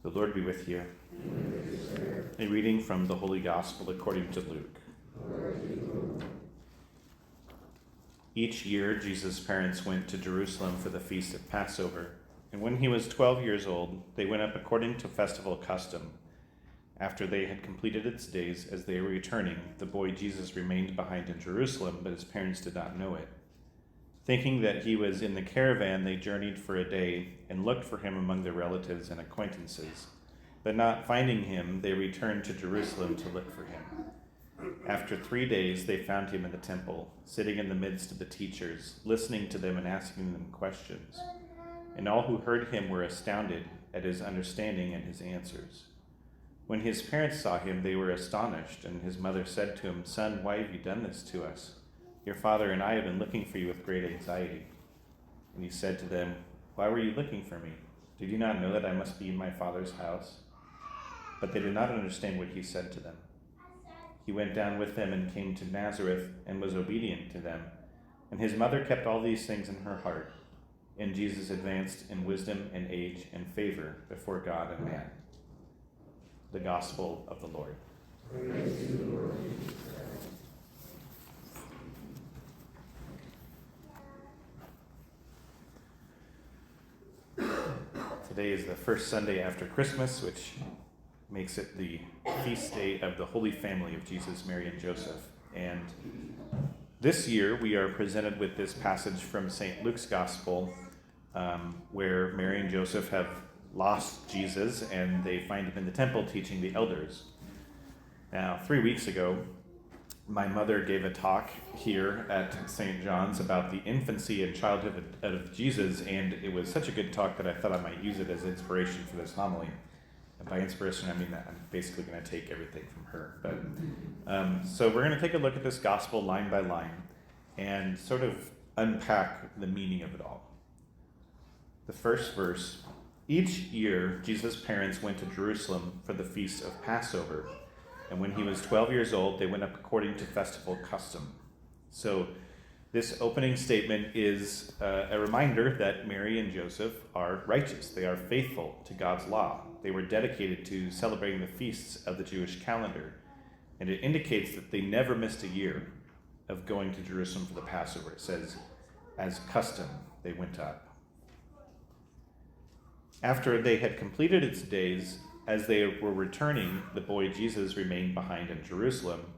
The Lord be with you. A reading from the Holy Gospel according to Luke. Each year, Jesus' parents went to Jerusalem for the feast of Passover, and when he was 12 years old, they went up according to festival custom. After they had completed its days, as they were returning, the boy Jesus remained behind in Jerusalem, but his parents did not know it. Thinking that he was in the caravan, they journeyed for a day and looked for him among their relatives and acquaintances. But not finding him, they returned to Jerusalem to look for him. After 3 days, they found him in the temple, sitting in the midst of the teachers, listening to them and asking them questions. And all who heard him were astounded at his understanding and his answers. When his parents saw him, they were astonished, and his mother said to him, "Son, why have you done this to us? Your father and I have been looking for you with great anxiety." And he said to them, "Why were you looking for me? Did you not know that I must be in my father's house?" But they did not understand what he said to them. He went down with them and came to Nazareth and was obedient to them. And his mother kept all these things in her heart. And Jesus advanced in wisdom and age and favor before God and man. The Gospel of the Lord. Praise to you, Lord. Today is the first Sunday after Christmas, which makes it the feast day of the Holy Family of Jesus, Mary, and Joseph. And this year we are presented with this passage from St. Luke's Gospel, where Mary and Joseph have lost Jesus and they find him in the temple teaching the elders. Now, 3 weeks ago, my mother gave a talk here at St. John's about the infancy and childhood of Jesus, and it was such a good talk that I thought I might use it as inspiration for this homily. And by inspiration, I mean that I'm basically going to take everything from her. But so we're going to take a look at this gospel line by line and sort of unpack the meaning of it all. The first verse: each year, Jesus' parents went to Jerusalem for the feast of Passover. And when he was 12 years old, they went up according to festival custom. So this opening statement is a reminder that Mary and Joseph are righteous. They are faithful to God's law. They were dedicated to celebrating the feasts of the Jewish calendar. And it indicates that they never missed a year of going to Jerusalem for the Passover. It says, as custom, they went up. After they had completed its days, as they were returning, the boy Jesus remained behind in Jerusalem,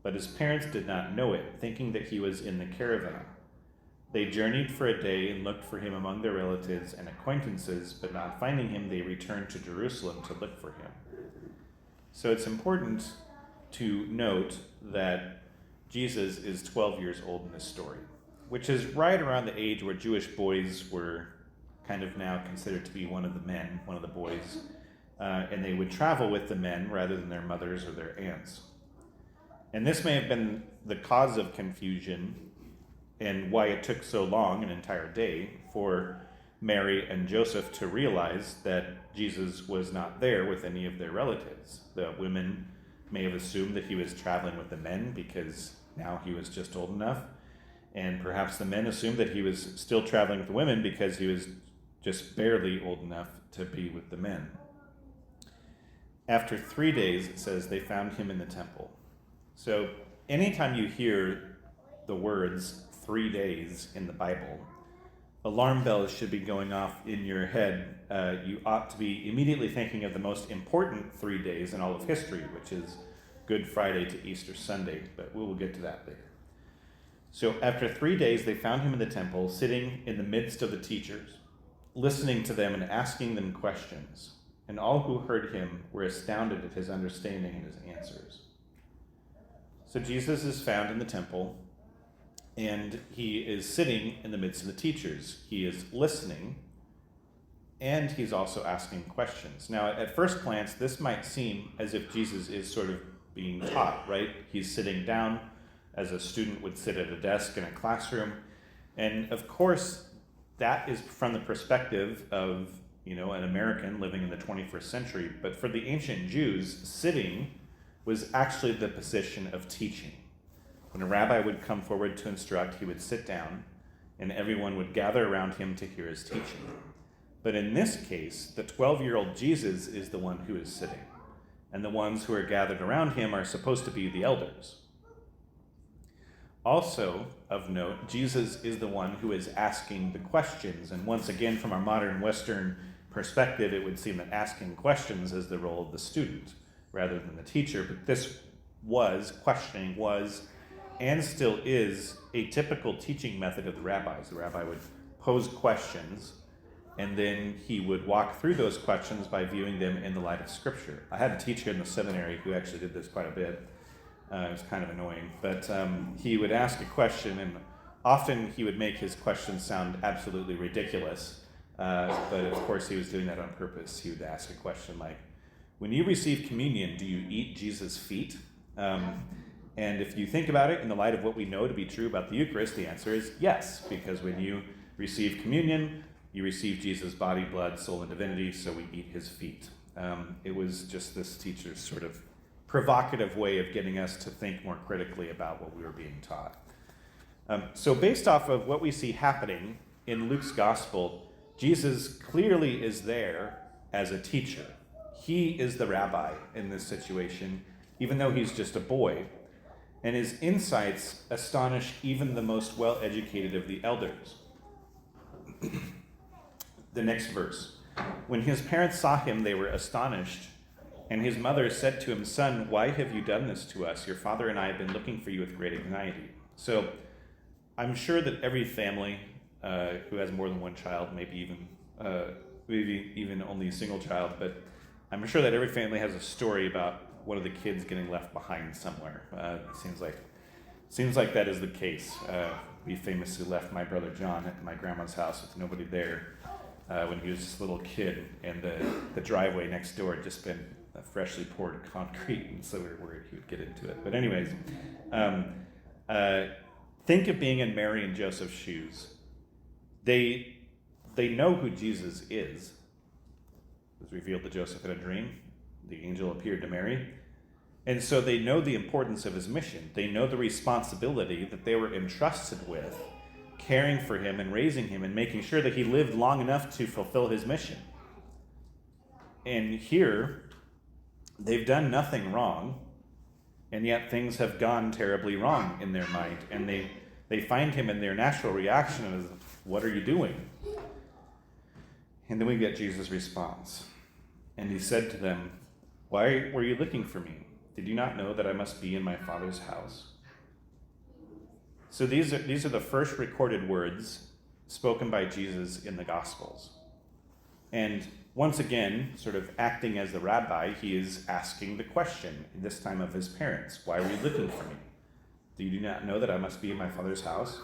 but his parents did not know it, thinking that he was in the caravan. They journeyed for a day and looked for him among their relatives and acquaintances, but not finding him, they returned to Jerusalem to look for him. So it's important to note that Jesus is 12 years old in this story, which is right around the age where Jewish boys were kind of now considered to be one of the men, one of the boys. And they would travel with the men rather than their mothers or their aunts. And this may have been the cause of confusion and why it took so long, an entire day, for Mary and Joseph to realize that Jesus was not there with any of their relatives. The women may have assumed that he was traveling with the men because now he was just old enough. And perhaps the men assumed that he was still traveling with the women because he was just barely old enough to be with the men. After 3 days, it says, they found him in the temple. So anytime you hear the words 3 days in the Bible, alarm bells should be going off in your head. You ought to be immediately thinking of the most important 3 days in all of history, which is Good Friday to Easter Sunday, but we will get to that later. So after 3 days, they found him in the temple, sitting in the midst of the teachers, listening to them and asking them questions. And all who heard him were astounded at his understanding and his answers. So Jesus is found in the temple, and he is sitting in the midst of the teachers. He is listening, and he's also asking questions. Now, at first glance, this might seem as if Jesus is sort of being taught, right? He's sitting down as a student would sit at a desk in a classroom. And of course, that is from the perspective of an American living in the 21st century. But for the ancient Jews, sitting was actually the position of teaching. When a rabbi would come forward to instruct, he would sit down, and everyone would gather around him to hear his teaching. But in this case, the 12-year-old Jesus is the one who is sitting, and the ones who are gathered around him are supposed to be the elders. Also of note, Jesus is the one who is asking the questions, and once again, from our modern Western perspective, it would seem that asking questions is the role of the student rather than the teacher, but questioning was and still is a typical teaching method of the rabbis. The rabbi would pose questions, and then he would walk through those questions by viewing them in the light of Scripture. I had a teacher in the seminary who actually did this quite a bit. It was kind of annoying, but he would ask a question, and often he would make his questions sound absolutely ridiculous, but of course he was doing that on purpose. He would ask a question like, when you receive communion, do you eat Jesus' feet? And if you think about it in the light of what we know to be true about the Eucharist, the answer is yes, because when you receive communion, you receive Jesus' body, blood, soul, and divinity, so we eat his feet. It was just this teacher's sort of provocative way of getting us to think more critically about what we were being taught. So based off of what we see happening in Luke's gospel, Jesus clearly is there as a teacher. He is the rabbi in this situation, even though he's just a boy. And his insights astonish even the most well-educated of the elders. The next verse. When his parents saw him, they were astonished. And his mother said to him, "Son, why have you done this to us? Your father and I have been looking for you with great anxiety." So I'm sure that every family who has more than one child, maybe even only a single child, but I'm sure that every family has a story about one of the kids getting left behind somewhere. It seems like that is the case. We famously left my brother John at my grandma's house with nobody there when he was just a little kid, and the driveway next door had just been freshly poured concrete, and so we were worried he would get into it. But anyways, think of being in Mary and Joseph's shoes. They know who Jesus is. It was revealed to Joseph in a dream. The angel appeared to Mary. And so they know the importance of his mission. They know the responsibility that they were entrusted with, caring for him and raising him and making sure that he lived long enough to fulfill his mission. And here, they've done nothing wrong, and yet things have gone terribly wrong in their mind. And they find him, and their natural reaction is, "What are you doing?" And then we get Jesus' response. And he said to them, "Why were you looking for me? Did you not know that I must be in my Father's house?" So these are the first recorded words spoken by Jesus in the Gospels. And once again, sort of acting as the rabbi, he is asking the question, this time of his parents, "Why were you looking for me? Do you not know that I must be in my Father's house?"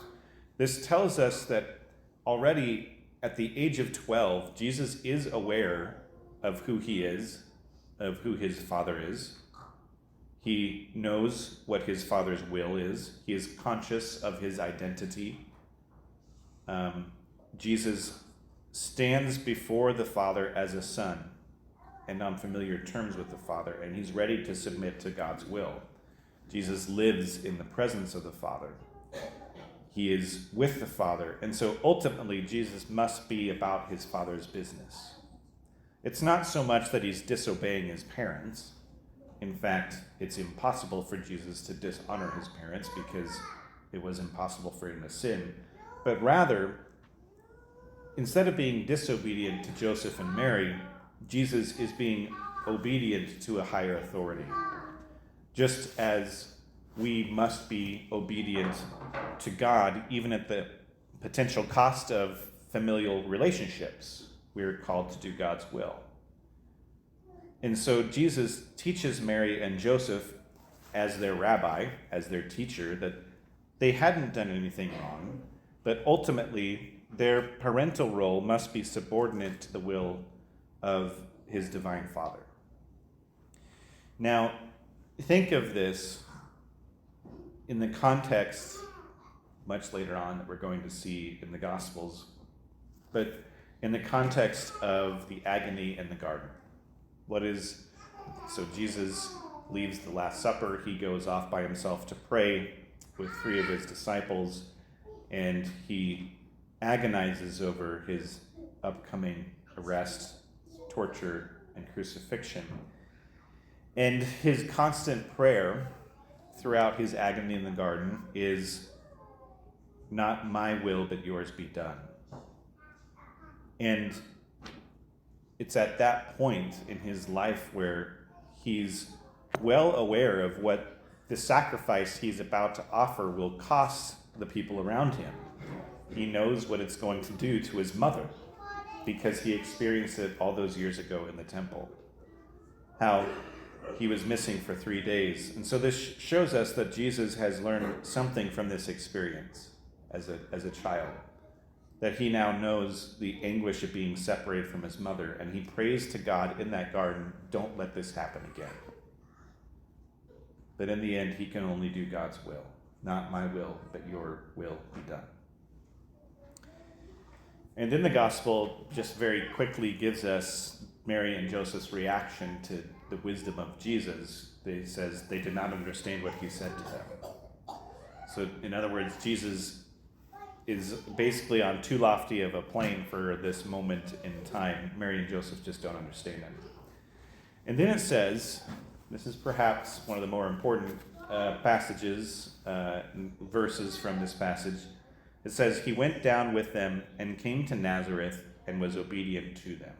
This tells us that already at the age of 12, Jesus is aware of who he is, of who his Father is. He knows what his Father's will is. He is conscious of his identity. Jesus stands before the Father as a son and on familiar terms with the Father, and he's ready to submit to God's will. Jesus lives in the presence of the Father. He is with the Father, and so ultimately Jesus must be about his Father's business. It's not so much that he's disobeying his parents. In fact, it's impossible for Jesus to dishonor his parents because it was impossible for him to sin. But rather, instead of being disobedient to Joseph and Mary, Jesus is being obedient to a higher authority. Just as we must be obedient to God, even at the potential cost of familial relationships, we're called to do God's will. And so Jesus teaches Mary and Joseph as their rabbi, as their teacher, that they hadn't done anything wrong, but ultimately their parental role must be subordinate to the will of his divine Father. Now, think of this in the context, much later on, that we're going to see in the Gospels, but in the context of the agony in the garden. So Jesus leaves the Last Supper. He goes off by himself to pray with 3 of his disciples, and he agonizes over his upcoming arrest, torture, and crucifixion. And his constant prayer throughout his agony in the garden is, "Not my will, but yours be done." And it's at that point in his life where he's well aware of what the sacrifice he's about to offer will cost the people around him. He knows what it's going to do to his mother because he experienced it all those years ago in the temple. How he was missing for 3 days. And so this shows us that Jesus has learned something from this experience as a child. That he now knows the anguish of being separated from his mother, and he prays to God in that garden, "Don't let this happen again." But in the end, he can only do God's will. "Not my will, but your will be done." And then the gospel just very quickly gives us Mary and Joseph's reaction to the wisdom of Jesus. It says they did not understand what he said to them. So in other words, Jesus is basically on too lofty of a plane for this moment in time. Mary and Joseph just don't understand him. And then it says, this is perhaps one of the more important verses from this passage. It says, "He went down with them and came to Nazareth and was obedient to them."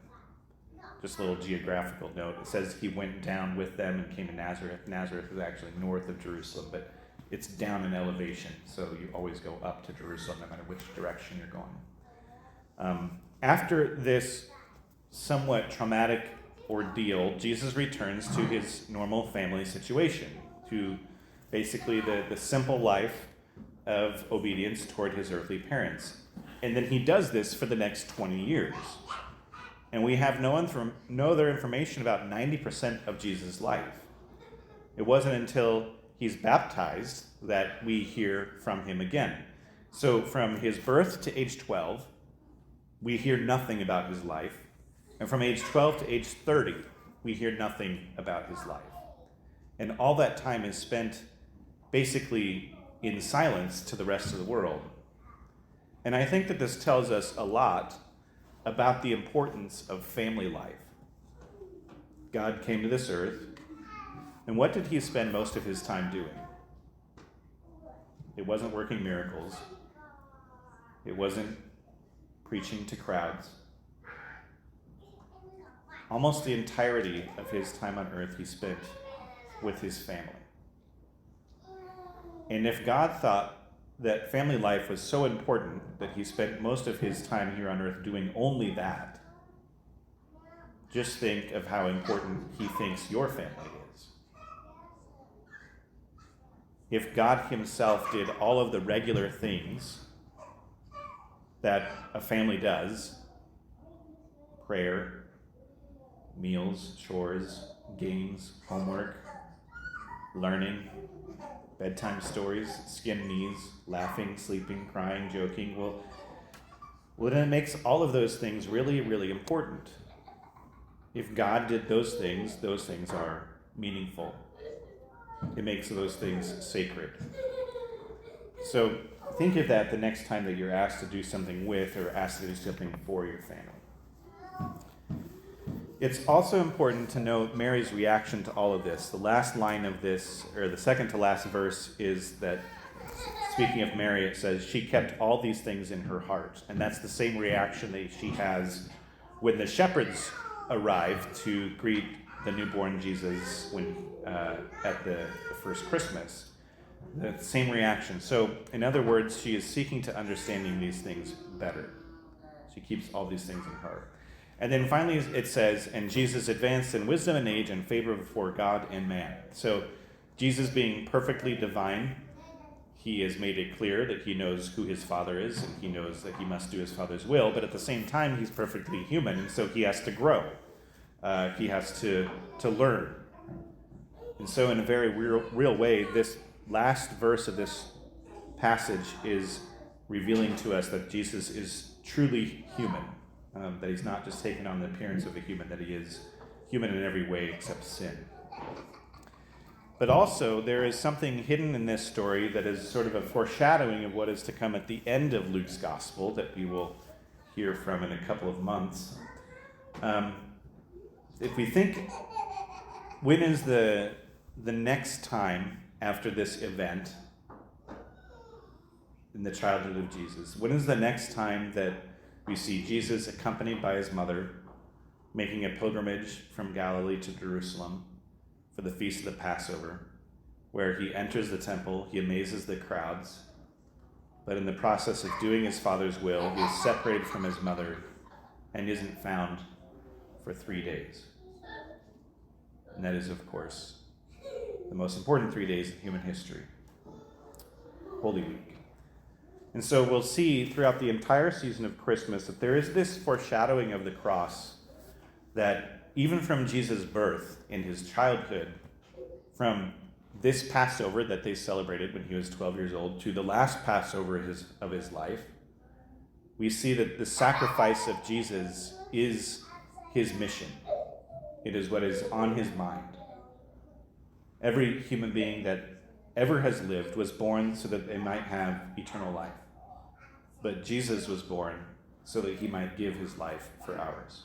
Just a little geographical note. It says he went down with them and came to Nazareth. Nazareth is actually north of Jerusalem, but it's down in elevation, so you always go up to Jerusalem no matter which direction you're going. After this somewhat traumatic ordeal, Jesus returns to his normal family situation, to basically the simple life of obedience toward his earthly parents. And then he does this for the next 20 years. And we have no other information about 90% of Jesus' life. It wasn't until he's baptized that we hear from him again. So from his birth to age 12, we hear nothing about his life. And from age 12 to age 30, we hear nothing about his life. And all that time is spent basically in silence to the rest of the world. And I think that this tells us a lot about the importance of family life. God came to this earth, and what did he spend most of his time doing? It wasn't working miracles. It wasn't preaching to crowds. Almost the entirety of his time on earth he spent with his family. And if God thought that family life was so important that he spent most of his time here on earth doing only that, just think of how important he thinks your family is. If God himself did all of the regular things that a family does, prayer, meals, chores, games, homework, learning, bedtime stories, skin knees, laughing, sleeping, crying, joking, well, then it makes all of those things really, really important. If God did those things are meaningful. It makes those things sacred. So think of that the next time that you're asked to do something with or asked to do something for your family. It's also important to note Mary's reaction to all of this. The last line of this, or the second to last verse, is that, speaking of Mary, it says, she kept all these things in her heart. And that's the same reaction that she has when the shepherds arrive to greet the newborn Jesus at the first Christmas. The same reaction. So, in other words, she is seeking to understanding these things better. She keeps all these things in her heart. And then finally it says, and Jesus advanced in wisdom and age and favor before God and man. So Jesus being perfectly divine, he has made it clear that he knows who his Father is, and he knows that he must do his Father's will, but at the same time he's perfectly human, and so he has to grow. He has to learn. And so in a very real way, this last verse of this passage is revealing to us that Jesus is truly human. That he's not just taken on the appearance of a human, that he is human in every way except sin. But also, there is something hidden in this story that is sort of a foreshadowing of what is to come at the end of Luke's gospel that we will hear from in a couple of months. If we think, when is the next time after this event in the childhood of Jesus? When is the next time that we see Jesus accompanied by his mother making a pilgrimage from Galilee to Jerusalem for the feast of the Passover, where he enters the temple, he amazes the crowds, but in the process of doing his Father's will, he is separated from his mother and isn't found for 3 days. And that is, of course, the most important 3 days in human history, Holy Week. And so we'll see throughout the entire season of Christmas that there is this foreshadowing of the cross, that even from Jesus' birth in his childhood, from this Passover that they celebrated when he was 12 years old to the last Passover of his life, we see that the sacrifice of Jesus is his mission. It is what is on his mind. Every human being that ever has lived was born so that they might have eternal life. But Jesus was born so that he might give his life for ours.